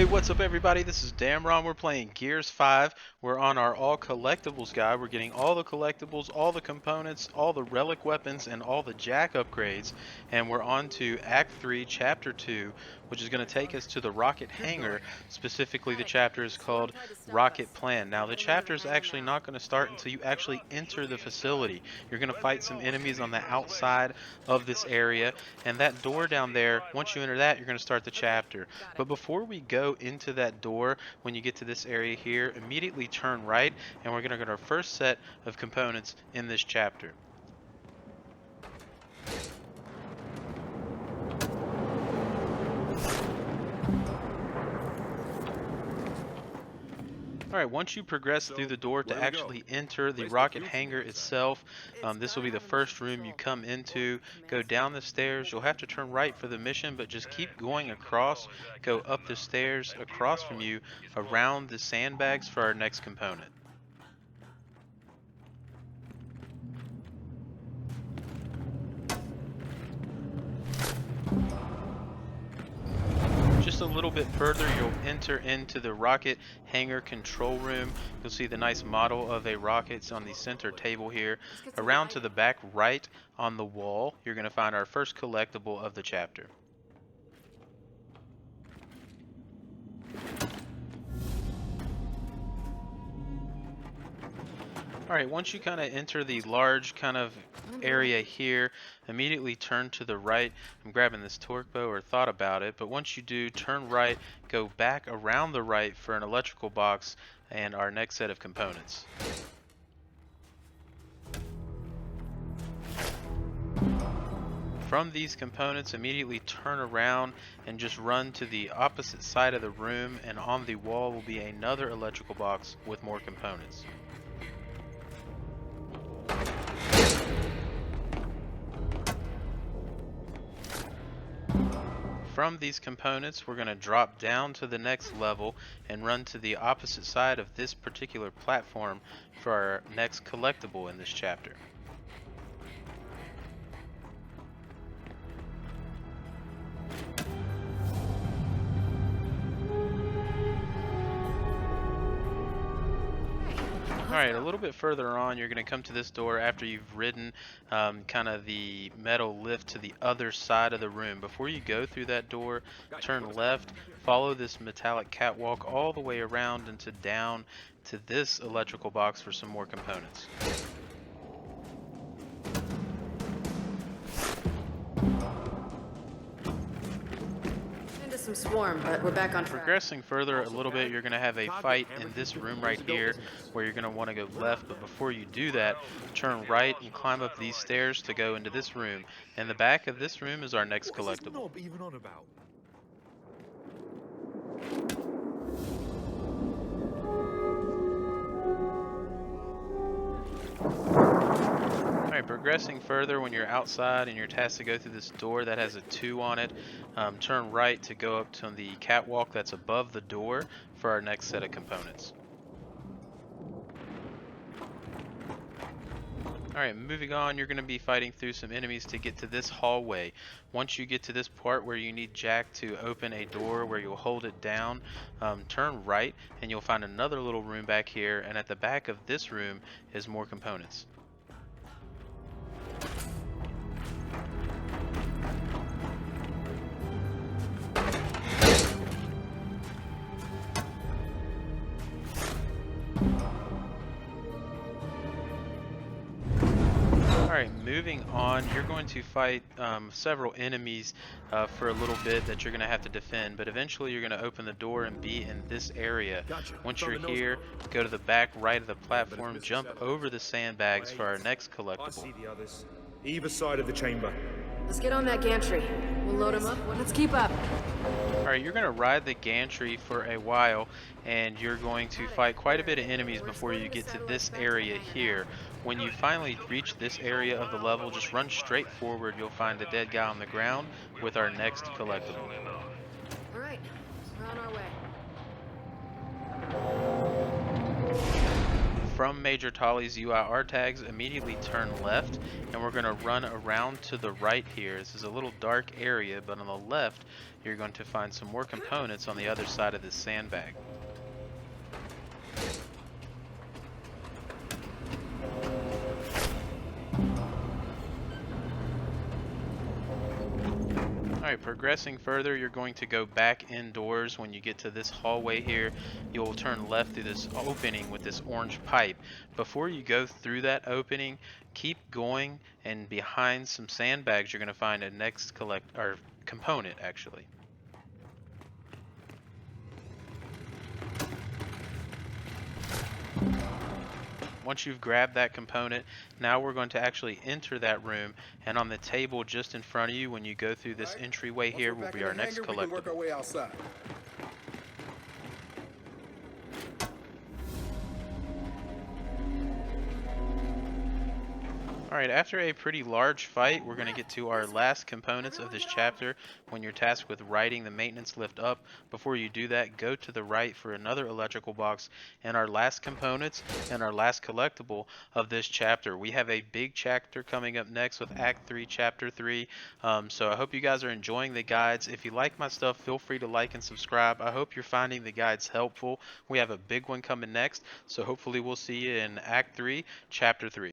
Hey, what's up everybody? This is Damron. We're playing Gears 5. We're on our all collectibles guide. We're getting all the collectibles, all the components, all the relic weapons, and all the jack upgrades. And we're on to Act 3, Chapter 2, which is going to take us to the rocket hangar. Specifically, the chapter is called Rocket Plan. Now, the chapter is actually not going to start until you actually enter the facility. You're going to fight some enemies on the outside of this area. And that door down there, once you enter that, you're going to start the chapter. But before we go into that door, when you get to this area here, immediately turn right, and we're going to get our first set of components in this chapter. Alright, once you progress through the door to actually enter the rocket hangar itself, this will be the first room you come into. Go down the stairs. You'll have to turn right for the mission, but just keep going across. Go up the stairs across from you around the sandbags for our next component. Just a little bit further, you'll enter into the rocket hangar control room. You'll see the nice model of a rocket on the center table here. Around to the back right on the wall, you're going to find our first collectible of the chapter. Alright, once you kind of enter the large kind of area here, immediately turn to the right. I'm grabbing this torque bow, or thought about it, but once you do, turn right, go back around the right for an electrical box and our next set of components. From these components, immediately turn around and just run to the opposite side of the room, and on the wall will be another electrical box with more components. From these components, we're going to drop down to the next level and run to the opposite side of this particular platform for our next collectible in this chapter. Alright, a little bit further on, you're going to come to this door after you've ridden kind of the metal lift to the other side of the room. Before you go through that door, turn left, follow this metallic catwalk all the way around and down to this electrical box for some more components. Some swarm, but we're back on track. Progressing further a little bit, you're going to have a fight in this room right here where you're going to want to go left, but before you do that, turn right and climb up these stairs to go into this room. In the back of this room is our next collectible. Alright, progressing further, when you're outside and you're tasked to go through this door that has a 2 on it, turn right to go up to the catwalk that's above the door for our next set of components. Alright, moving on, you're going to be fighting through some enemies to get to this hallway. Once you get to this part where you need Jack to open a door where you'll hold it down, turn right and you'll find another little room back here, and at the back of this room is more components. Alright, moving on, you're going to fight several enemies for a little bit that you're going to have to defend, but eventually you're going to open the door and be in this area. Once you're here, go to the back right of the platform, jump over the sandbags for our next collectible. I see the others. Either side of the chamber. Let's get on that gantry. We'll load them up. Let's keep up. Alright, you're going to ride the gantry for a while, and you're going to fight quite a bit of enemies before you get to this area here. When you finally reach this area of the level, just run straight forward. You'll find a dead guy on the ground with our next collectible. Alright, we're on our way. from Major Toly's UIR tags, immediately turn left, and we're going to run around to the right here. This is a little dark area, but on the left, you're going to find some more components on the other side of this sandbag. Alright, progressing further, you're going to go back indoors. When you get to this hallway here, you'll turn left through this opening with this orange pipe. Before you go through that opening, keep going, and behind some sandbags, you're going to find a next component, actually. Once you've grabbed that component, now we're going to actually enter that room, and on the table just in front of you, when you go through this entryway here, will be our next collectible. We can work our way outside. Alright, after a pretty large fight, we're going to get to our last components of this chapter. When you're tasked with riding the maintenance lift up, before you do that, go to the right for another electrical box and our last components and our last collectible of this chapter. We have a big chapter coming up next with Act 3, Chapter 3. So I hope you guys are enjoying the guides. If you like my stuff, feel free to like and subscribe. I hope you're finding the guides helpful. We have a big one coming next, so hopefully we'll see you in Act 3, Chapter 3.